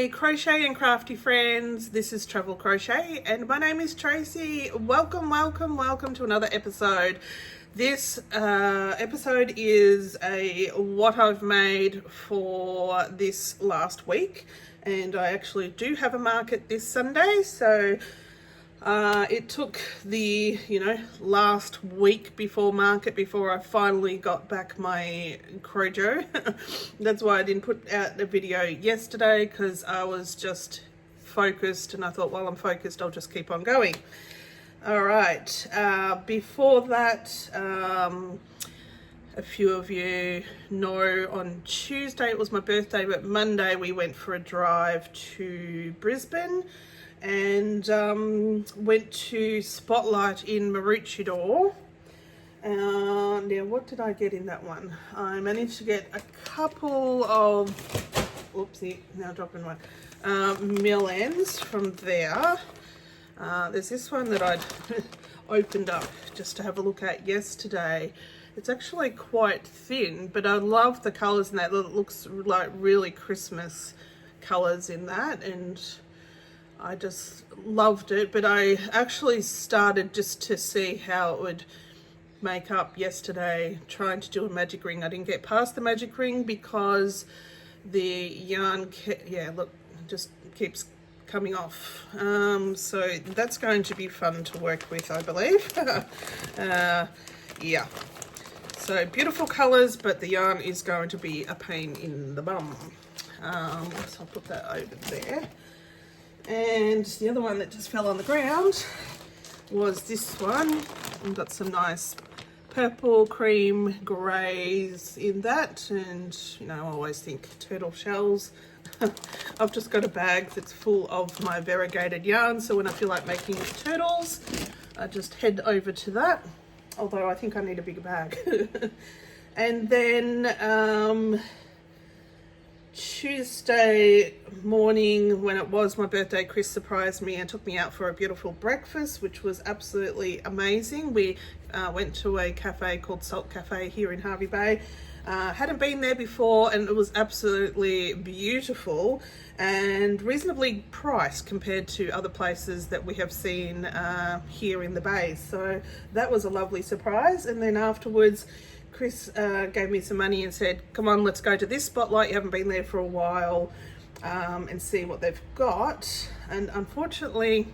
my crochet and crafty friends. This is Travel Crochet and my name is Tracy. Welcome to another episode. This episode is a what I've made for this last week, and I actually do have a market this Sunday, so it took the last week before market before I finally got back my crojo. That's why I didn't put out the video yesterday, because I was just focused, and I thought while I'm focused I'll just keep on going. All right, before that, a few of you know on Tuesday it was my birthday, but Monday we went for a drive to Brisbane and went to Spotlight in Maroochydore. Now what did I get in that one? I managed to get a couple of, oopsie, now dropping one, mill ends from there. There's this one that I'd opened up just to have a look at yesterday. It's actually quite thin, but I love the colours in that. It looks like really Christmas colours in that, and I just loved it. But I actually started just to see how it would make up yesterday, trying to do a magic ring. I didn't get past the magic ring because the yarn, just keeps coming off. So that's going to be fun to work with, I believe. Yeah. So beautiful colours, but the yarn is going to be a pain in the bum. So I'll put that over there. And the other one that just fell on the ground was this one. We've got some nice purple, cream, greys in that, and I always think turtle shells. I've just got a bag that's full of my variegated yarn, so when I feel like making turtles I just head over to that, although I think I need a bigger bag. And then Tuesday morning, when it was my birthday, Chris surprised me and took me out for a beautiful breakfast, which was absolutely amazing. We went to a cafe called Salt Cafe here in Hervey Bay. Hadn't been there before, and it was absolutely beautiful and reasonably priced compared to other places that we have seen here in the Bay. So that was a lovely surprise. And then afterwards Chris gave me some money and said, come on, let's go to this Spotlight, you haven't been there for a while, and see what they've got. And unfortunately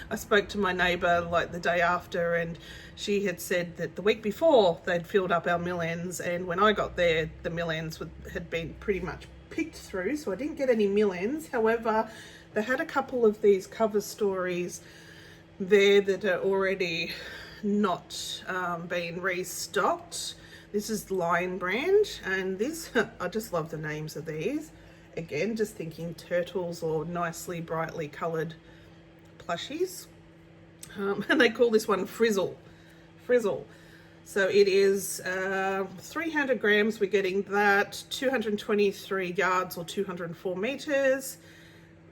I spoke to my neighbour like the day after, and she had said that the week before they'd filled up our mill ends, and when I got there the mill ends had been pretty much picked through, so I didn't get any mill ends. However, they had a couple of these cover stories there that are already not being restocked. This is the Lion brand, and this, I just love the names of these. Again, just thinking turtles or nicely brightly coloured plushies. And they call this one Frizzle. So it is 300 grams. We're getting that, 223 yards or 204 meters.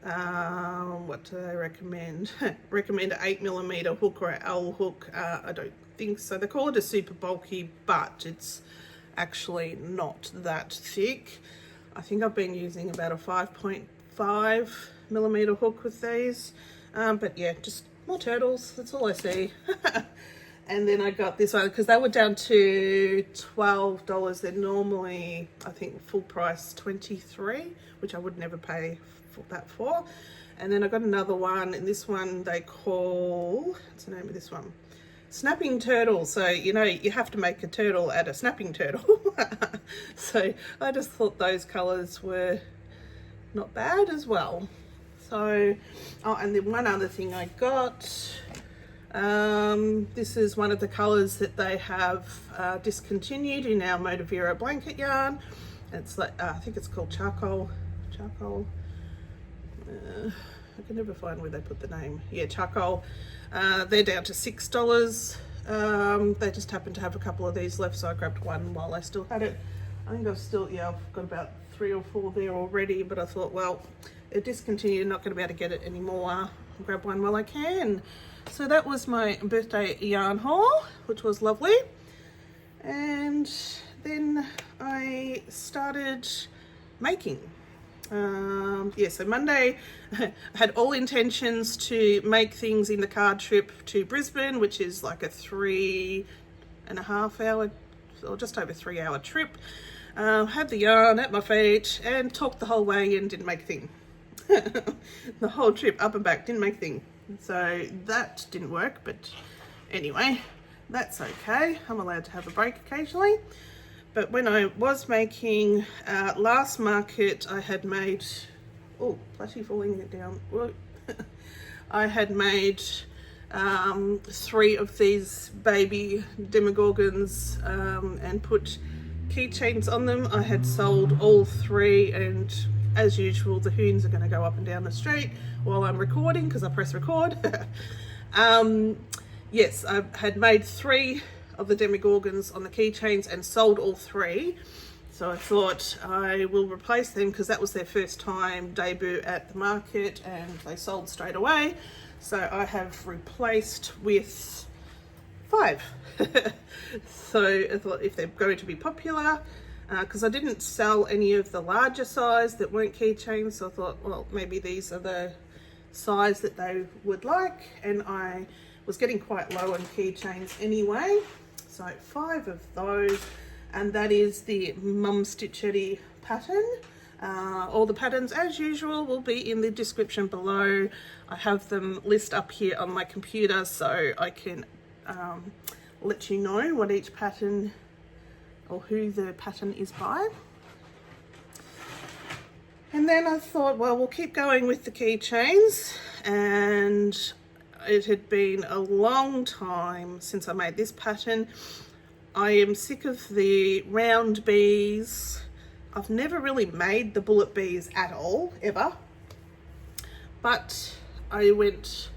What do they recommend? Recommend an 8mm hook or an L hook. I don't think so. They call it a super bulky, but it's actually not that thick. I think I've been using about a 5.5mm hook with these, but yeah, just more turtles, that's all I see. And then I got this one because they were down to $12. They're normally, I think, full price $23, which I would never pay that for. And then I got another one, and this one they call, what's the name of this one? Snapping turtle. So you have to make a turtle out of snapping turtle. So I just thought those colors were not bad as well. So and then one other thing I got, this is one of the colors that they have discontinued in our Motivera blanket yarn. It's like I think it's called charcoal. I can never find where they put the name. Yeah, charcoal. They're down to $6. They just happened to have a couple of these left, so I grabbed one while I still had it. I think I've got about 3 or 4 there already, but I thought, well, it discontinued, not going to be able to get it anymore. I'll grab one while I can. So that was my birthday yarn haul, which was lovely. And then I started making. Yeah, so Monday I had all intentions to make things in the car trip to Brisbane, which is like a 3.5 hour or just over 3 hour trip. Had the yarn at my feet and talked the whole way and didn't make a thing. The whole trip up and back, didn't make a thing. So that didn't work, but anyway, that's okay. I'm allowed to have a break occasionally. But when I was making last market, I had made, oh, plushie falling down. I had made 3 of these baby demogorgons and put keychains on them. I had sold all 3, and as usual, the hoons are going to go up and down the street while I'm recording because I press record. Yes, I had made 3 of the demogorgons on the keychains and sold all 3. So I thought I will replace them because that was their first time debut at the market and they sold straight away. So I have replaced with 5. So I thought if they're going to be popular, because I didn't sell any of the larger size that weren't keychains, so I thought, well, maybe these are the size that they would like, and I was getting quite low on keychains anyway. So 5 of those, and that is the Mum Stitchetti pattern. All the patterns, as usual, will be in the description below. I have them list up here on my computer so I can let you know what each pattern or who the pattern is by. And then I thought, well, we'll keep going with the keychains, and it had been a long time since I made this pattern. I am sick of the round bees. I've never really made the bullet bees at all, ever. But I went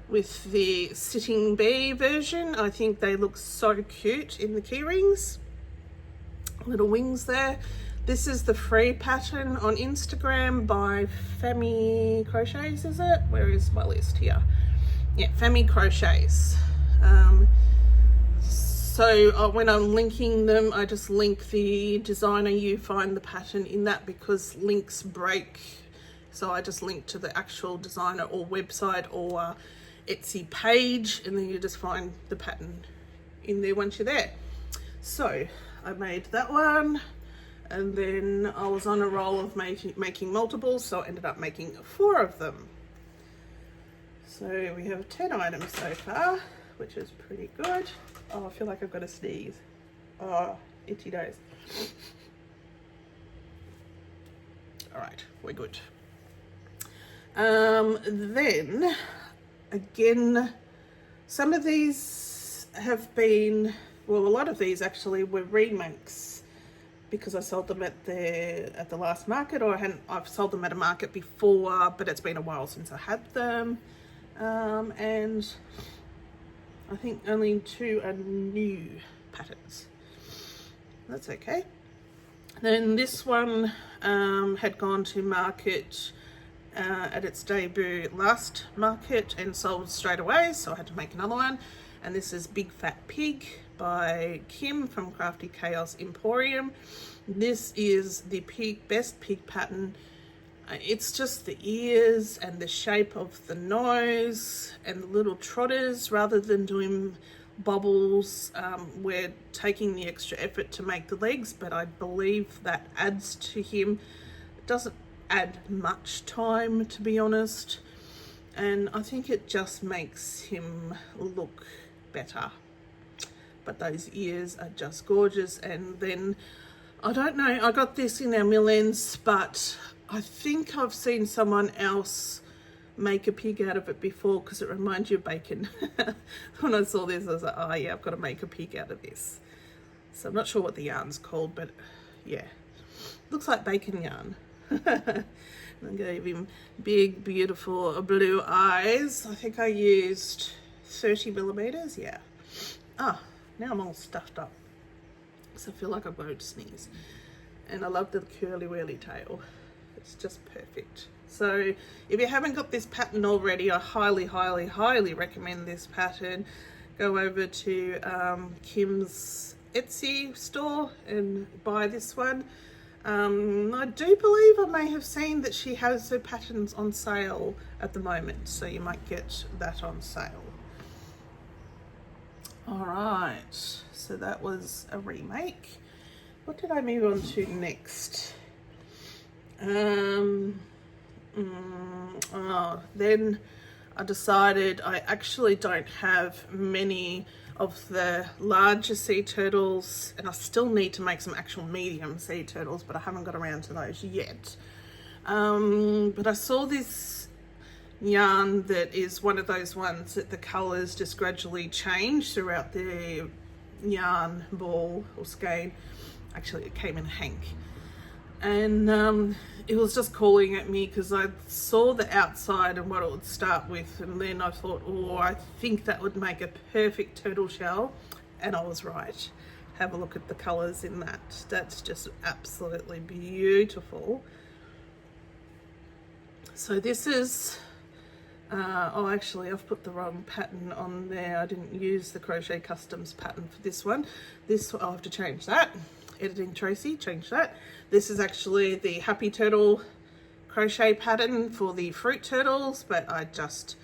with the sitting bee version. I think they look so cute in the key rings. Little wings there. This is the free pattern on Instagram by Fami Crochets, is it? Where is my list here? Yeah, Fami Crochets. So when I'm linking them, I just link the designer. You find the pattern in that because links break. So I just link to the actual designer or website or Etsy page, and then you just find the pattern in there once you're there. So I made that one, and then I was on a roll of making multiples, so I ended up making 4 of them. So we have 10 items so far, which is pretty good. Oh, I feel like I've got to sneeze. Oh, itchy nose. All right, we're good. Then, again, some of these have been, well, a lot of these actually were remakes because I sold them at the last market, or I've sold them at a market before, but it's been a while since I had them. And I think only 2 are new patterns. That's okay. Then this one had gone to market at its debut last market and sold straight away, so I had to make another one. And this is Big Fat Pig by Kim from Crafty Chaos Emporium. This is the best pig pattern. It's just the ears and the shape of the nose and the little trotters. Rather than doing bobbles, we're taking the extra effort to make the legs, but I believe that adds to him. It doesn't add much time, to be honest, and I think it just makes him look better. But those ears are just gorgeous. And then I don't know, I got this in our millends, but I think I've seen someone else make a pig out of it before because it reminds you of bacon. When I saw this, I was like, oh yeah, I've got to make a pig out of this. So I'm not sure what the yarn's called, but yeah, looks like bacon yarn. I gave him big, beautiful blue eyes. I think I used 30 millimeters, yeah. Ah, now I'm all stuffed up. So I feel like I'm going to sneeze. And I love the curly whirly tail. It's just perfect. So if you haven't got this pattern already, I highly, highly, highly recommend this pattern. Go over to Kim's Etsy store and buy this one. I do believe I may have seen that she has her patterns on sale at the moment, so you might get that on sale. All right, so that was a remake. What did I move on to next? Then I decided I actually don't have many of the larger sea turtles, and I still need to make some actual medium sea turtles, but I haven't got around to those yet. But I saw this yarn that is one of those ones that the colours just gradually change throughout the yarn ball or skein. Actually, it came in hank, and it was just calling at me because I saw the outside and what it would start with, and then I thought, oh, I think that would make a perfect turtle shell, and I was right. Have a look at the colours in that. That's just absolutely beautiful. So this is oh, actually I've put the wrong pattern on there. I didn't use the Crochet Customs pattern for this one. I'll have to change that. Editing Tracy, change that. This is actually the Happy Turtle crochet pattern for the fruit turtles, but I just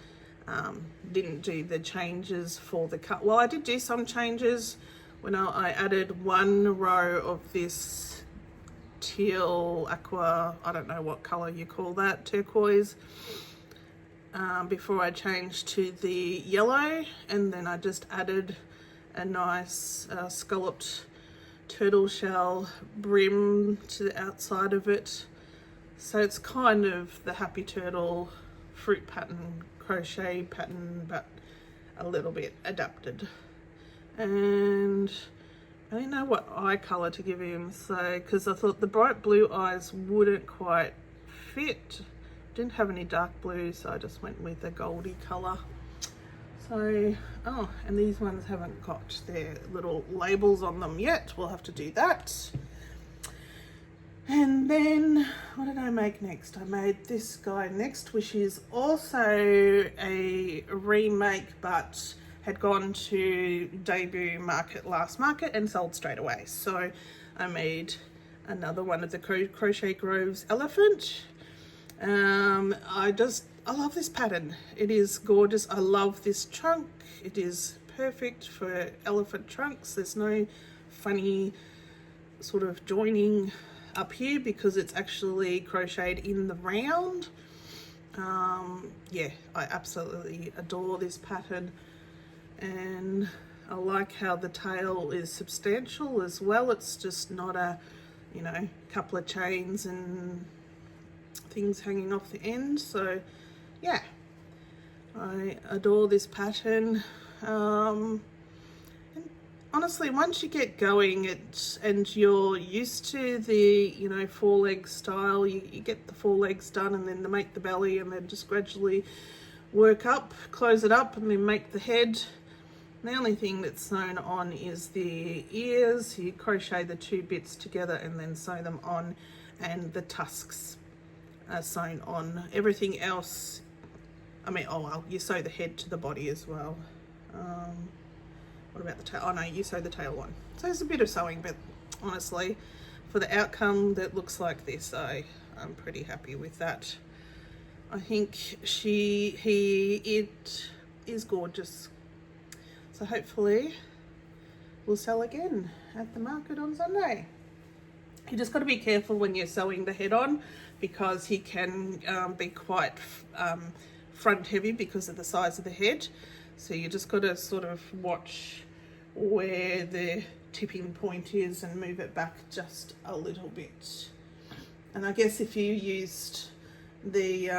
didn't do the changes for the cut. Well, I did do some changes when I added one row of this teal aqua, I don't know what color you call that, turquoise, before I changed to the yellow, and then I just added a nice scalloped turtle shell brim to the outside of it. So it's kind of the Happy Turtle fruit pattern, crochet pattern, but a little bit adapted. And I didn't know what eye colour to give him, so because I thought the bright blue eyes wouldn't quite fit. Didn't have any dark blue, so I just went with a goldy colour. So, oh, and these ones haven't got their little labels on them yet. We'll have to do that. And then, what did I make next? I made this guy next, which is also a remake, but had gone to debut last market and sold straight away. So I made another one of the Crochet Groves elephant. I love this pattern. It is gorgeous. I love this trunk. It is perfect for elephant trunks. There's no funny sort of joining up here because it's actually crocheted in the round. Yeah, I absolutely adore this pattern, and I like how the tail is substantial as well. It's just not a, you know, couple of chains and things hanging off the end. So yeah, I adore this pattern. And honestly, once you get going and you're used to the, you know, 4-leg style, you get the 4 legs done and then make the belly and then just gradually work up, close it up, and then make the head. The only thing that's sewn on is the ears. You crochet the 2 bits together and then sew them on, and the tusks are sewn on. Everything else, I mean, oh well, you sew the head to the body as well. What about the tail? Oh no, you sew the tail on. So it's a bit of sewing, but honestly, for the outcome that looks like this, I'm pretty happy with that. I think it is gorgeous. So hopefully we'll sell again at the market on Sunday. You just got to be careful when you're sewing the head on, because he can be quite front heavy because of the size of the head. So you just got to sort of watch where the tipping point is and move it back just a little bit. And I guess if you used the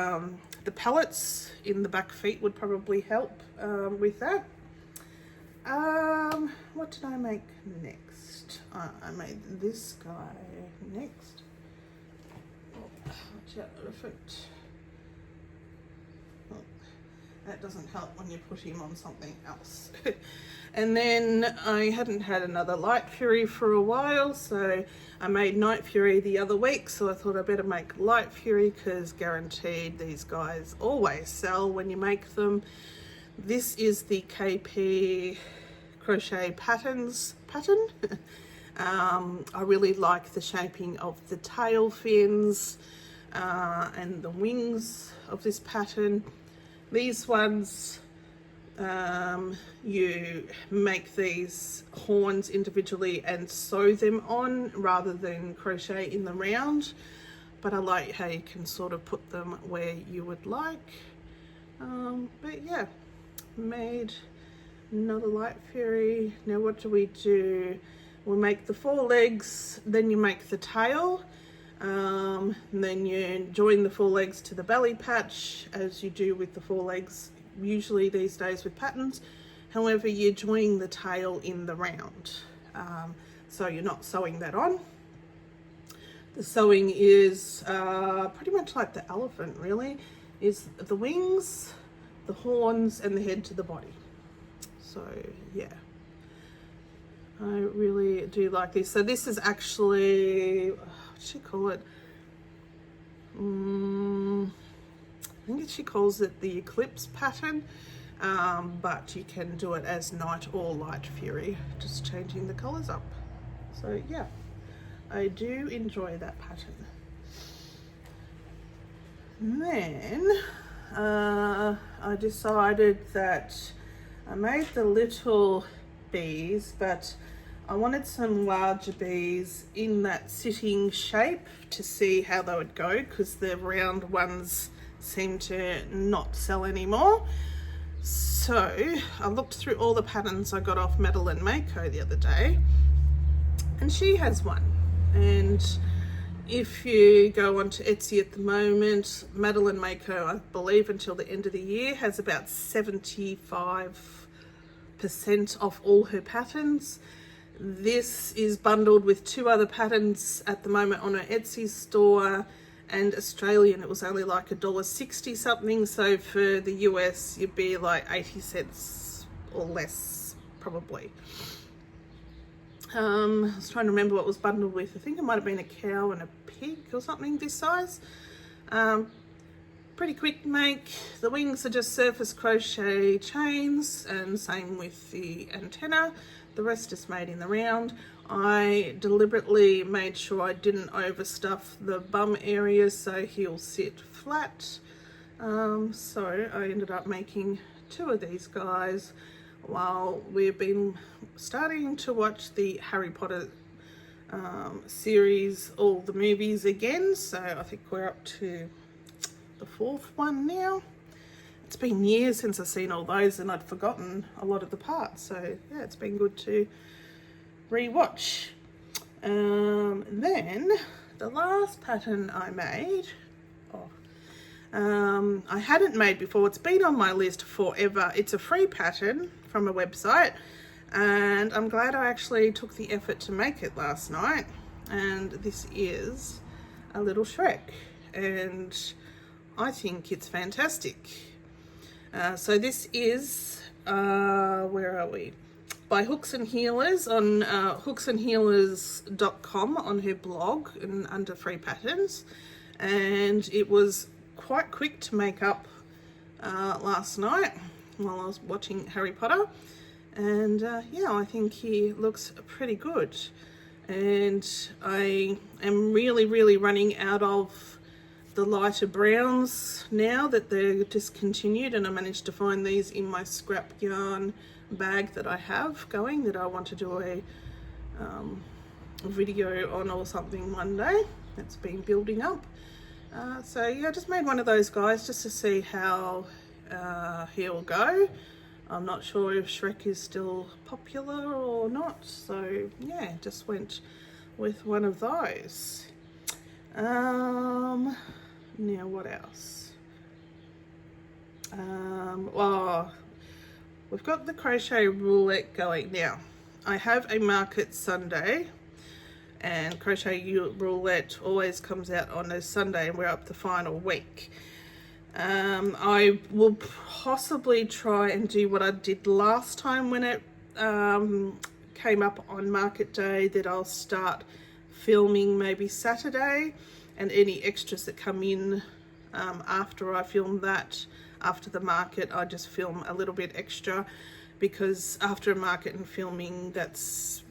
pallets in the back feet would probably help with that. What did I make next? I made this guy next. Watch out, elephant. Oh, that doesn't help when you put him on something else. And then I hadn't had another Light Fury for a while, so I made Night Fury the other week, so I thought I better make Light Fury because guaranteed these guys always sell when you make them. This is the KP Crochet Patterns pattern. I really like the shaping of the tail fins and the wings of this pattern. These ones, you make these horns individually and sew them on rather than crochet in the round, but I like how you can sort of put them where you would like. But yeah, made another light fairy. Now what do? We'll make the forelegs, then you make the tail, and then you join the forelegs to the belly patch as you do with the forelegs usually these days with patterns. However, you're joining the tail in the round, so you're not sewing that on. The sewing is pretty much like the elephant, really, is the wings, the horns, and the head to the body. So yeah, I really do like this. So this is actually, what should she call it? I think she calls it the Eclipse pattern, but you can do it as Night or Light Fury, just changing the colours up. So yeah, I do enjoy that pattern. And then I decided that I made the little bees, but I wanted some larger bees in that sitting shape to see how they would go, because the round ones seem to not sell anymore. So I looked through all the patterns I got off Madeline Mako the other day, and she has one. And if you go onto Etsy at the moment, Madeline Mako, I believe until the end of the year, has about 75% off all her patterns. This is bundled with 2 other patterns at the moment on her Etsy store, and Australian it was only like $1.60 something, so for the US you'd be like 80 cents or less probably. I was trying to remember what was bundled with. I think it might have been a cow and a pig or something this size. Pretty quick to make. The wings are just surface crochet chains, and same with the antenna. The rest is made in the round. I deliberately made sure I didn't overstuff the bum areas so he'll sit flat. So I ended up making 2 of these guys while we've been starting to watch the Harry Potter series, all the movies again. So I think we're up to the 4th one now. It's been years since I've seen all those, and I'd forgotten a lot of the parts, so yeah, it's been good to re-watch. Then the last pattern I made, I hadn't made before. It's been on my list forever. It's a free pattern from a website, and I'm glad I actually took the effort to make it last night. And this is a little Shrek, and I think it's fantastic. So this is, where are we? By Hooks and Healers on hooksandhealers.com on her blog and under free patterns. And it was quite quick to make up last night while I was watching Harry Potter. And yeah, I think he looks pretty good. And I am really running out of the lighter browns now that they're discontinued, and I managed to find these in my scrap yarn bag that I have going, that I want to do a video on or something one day. It's been building up. So yeah, I just made one of those guys just to see how he'll go. I'm not sure if Shrek is still popular or not, so yeah, just went with one of those. Now what else? Well, we've got the crochet roulette going now. I have a market Sunday, and crochet roulette always comes out on a Sunday, and we're up the final week. I will possibly try and do what I did last time when it came up on market day, that I'll start filming maybe Saturday, and any extras that come in after I film that, after the market, I just film a little bit extra, because after a market and filming, that's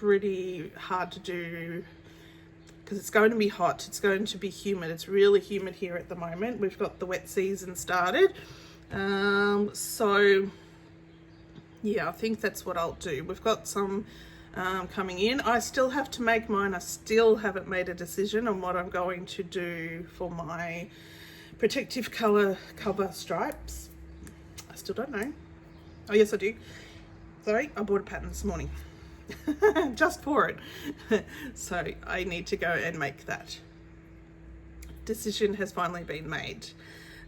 pretty hard to do because it's going to be hot, it's going to be humid. It's really humid here at the moment. We've got the wet season started. So yeah, I think that's what I'll do. We've got some coming in. I still have to make mine. I still haven't made a decision on what I'm going to do for my protective colour cover stripes. I still don't know. Oh yes, I do. Sorry, I bought a pattern this morning just for it. So I need to go and make that. Decision has finally been made.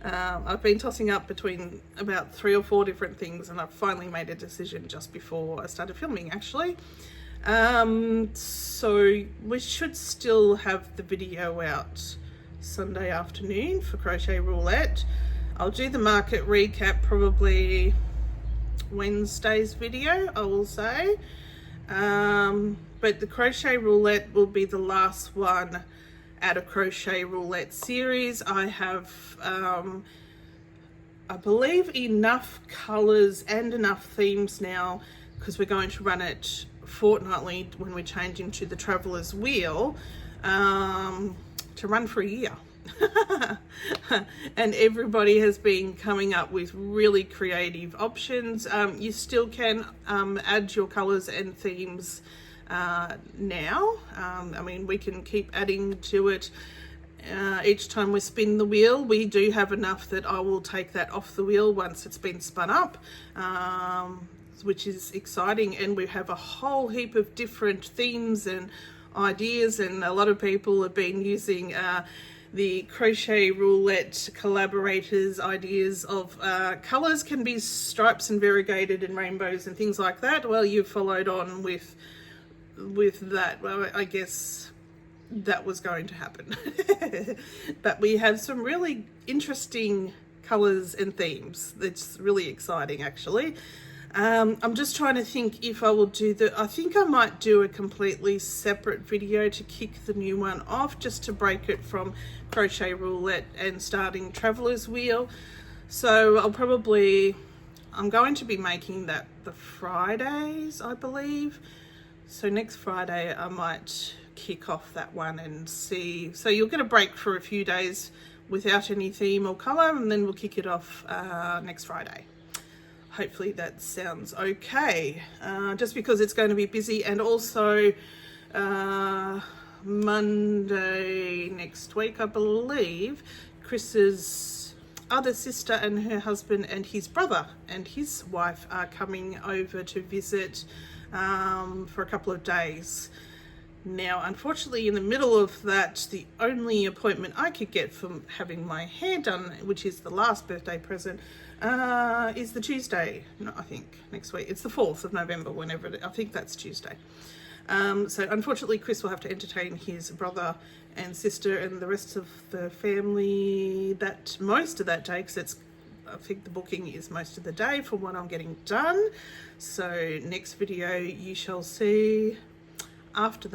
I've been tossing up between about 3 or 4 different things, and I've finally made a decision just before I started filming, actually. So we should still have the video out Sunday afternoon for Crochet Roulette. I'll do the market recap probably Wednesday's video, I will say. But the Crochet Roulette will be the last one out of Crochet Roulette series. I have I believe enough colours and enough themes now, because we're going to run it fortnightly when we change into the Traveller's Wheel, to run for a year. And everybody has been coming up with really creative options. You still can add your colours and themes now. I mean, we can keep adding to it each time we spin the wheel. We do have enough that I will take that off the wheel once it's been spun up, which is exciting. And we have a whole heap of different themes and ideas, and a lot of people have been using the Crochet Roulette collaborators' ideas of colours can be stripes and variegated and rainbows and things like that. Well, you followed on with that. Well, I guess that was going to happen. But we have some really interesting colours and themes. It's really exciting, actually. I'm just trying to think if I will do I think I might do a completely separate video to kick the new one off, just to break it from Crochet Roulette and starting Traveller's Wheel. So I'm going to be making that the Fridays, I believe. So next Friday I might kick off that one and see. So you'll get a break for a few days without any theme or colour, and then we'll kick it off next Friday. Hopefully that sounds okay, just because it's going to be busy. And also Monday next week, I believe, Chris's other sister and her husband and his brother and his wife are coming over to visit for a couple of days. Now, unfortunately, in the middle of that, the only appointment I could get from having my hair done, which is the last birthday present, is the Tuesday. No, I think next week. It's the 4th of November, I think that's Tuesday. So unfortunately, Chris will have to entertain his brother and sister and the rest of the family that most of that day, because I think the booking is most of the day from what I'm getting done. So next video you shall see after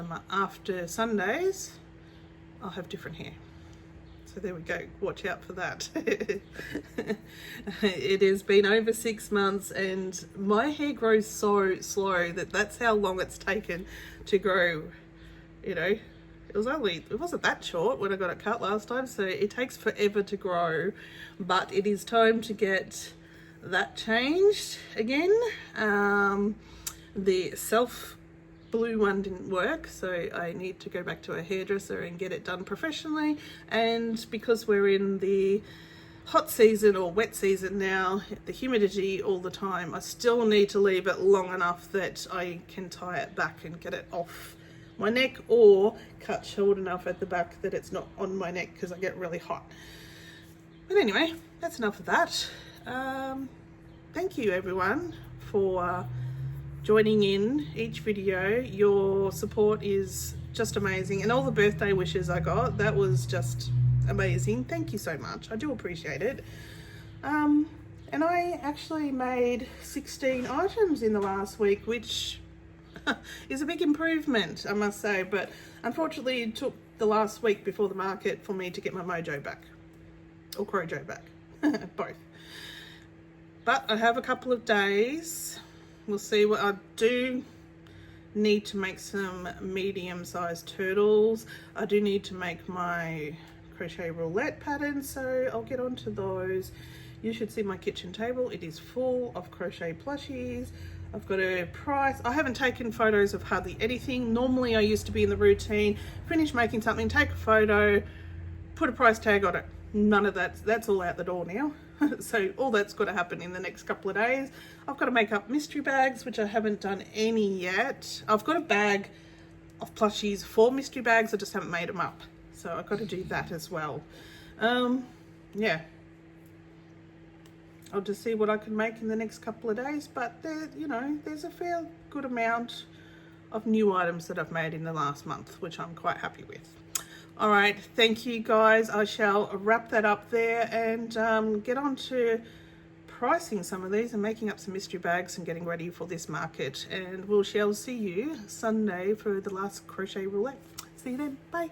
Sundays, I'll have different hair. So there we go, watch out for that. It has been over 6 months and my hair grows so slow that's how long it's taken to grow. You know, it wasn't that short when I got it cut last time, so it takes forever to grow. But it is time to get that changed again. The self blue one didn't work, so I need to go back to a hairdresser and get it done professionally. And because we're in the hot season or wet season now, the humidity all the time, I still need to leave it long enough that I can tie it back and get it off my neck, or cut short enough at the back that it's not on my neck because I get really hot. But anyway, that's enough of that. Thank you everyone for joining in each video. Your support is just amazing, and all the birthday wishes I got, that was just amazing. Thank you so much, I do appreciate it. And I actually made 16 items in the last week, which is a big improvement, I must say, but unfortunately it took the last week before the market for me to get my mojo back, or crojo back. Both. But I have a couple of days. We'll see what I do. need to make some medium-sized turtles. I do need to make my crochet roulette pattern, so I'll get onto those. You should see my kitchen table. It is full of crochet plushies. I've got a price. I haven't taken photos of hardly anything. Normally I used to be in the routine, finish making something, take a photo, put a price tag on it. None of that's all out the door now. So all that's got to happen in the next couple of days. I've got to make up mystery bags, which I haven't done any yet. I've got a bag of plushies for mystery bags. I just haven't made them up. So I've got to do that as well. Yeah. I'll just see what I can make in the next couple of days. But there, you know, there's a fair good amount of new items that I've made in the last month, which I'm quite happy with. All right, thank you guys. I shall wrap that up there and get on to pricing some of these and making up some mystery bags and getting ready for this market. And we shall see you Sunday for the last crochet roulette. See you then. Bye.